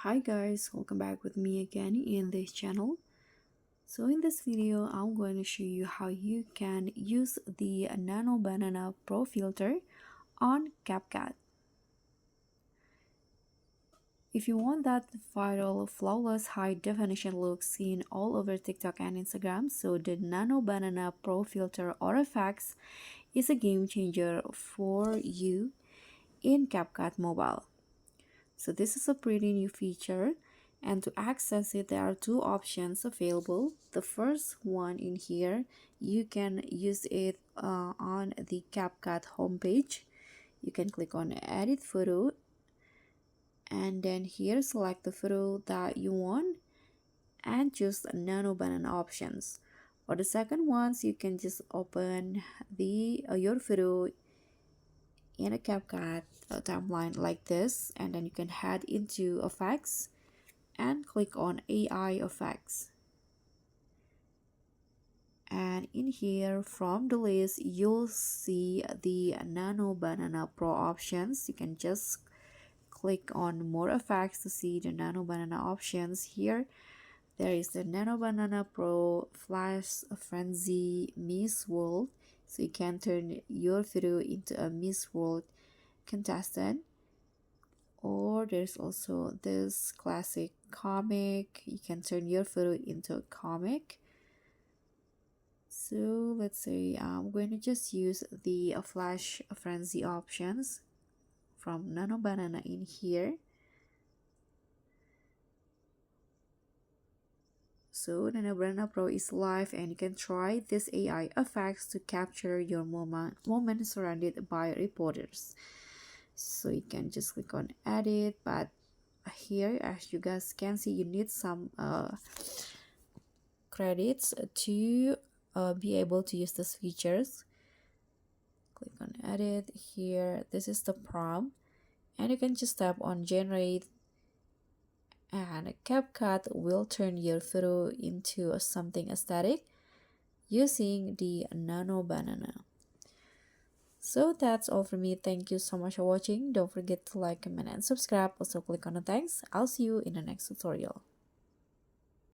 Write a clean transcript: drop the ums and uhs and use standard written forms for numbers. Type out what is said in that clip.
Hi guys, welcome back with me again in this channel. So in this video, I'm going to show you how you can use the Nano Banana Pro filter on CapCut. If you want that viral, flawless, high definition look seen all over TikTok and Instagram, so the Nano Banana Pro filter or effects is a game changer for you in CapCut Mobile. So this is a pretty new feature, and to access it there are two options available. The first one in here, you can use it on the CapCut homepage. You can click on edit photo and then here select the photo that you want and choose Nano Banana options. Or the second ones, you can just open the your photo in a CapCut timeline like this, and then you can head into effects and click on AI effects. And in here from the list, you'll see the Nano Banana Pro options. You can just click on more effects to see the Nano Banana options. Here there is the Nano Banana Pro Flash Frenzy Miss World, so you can turn your photo into a Miss World contestant. Or there's also this classic comic. You can turn your photo into a comic. So let's say I'm going to just use the flash frenzy options from Nano Banana in here. So Nano Banana Pro is live, and you can try this AI effects to capture your moment surrounded by reporters. So you can just click on edit, but here as you guys can see, you need some credits to be able to use these features. Click on edit. Here this is the prompt, and you can just tap on generate, and CapCut will turn your photo into something aesthetic using the Nano Banana. So that's all for me. Thank you so much for watching. Don't forget to like, comment, and subscribe. Also click on the thanks. I'll see you in the next tutorial.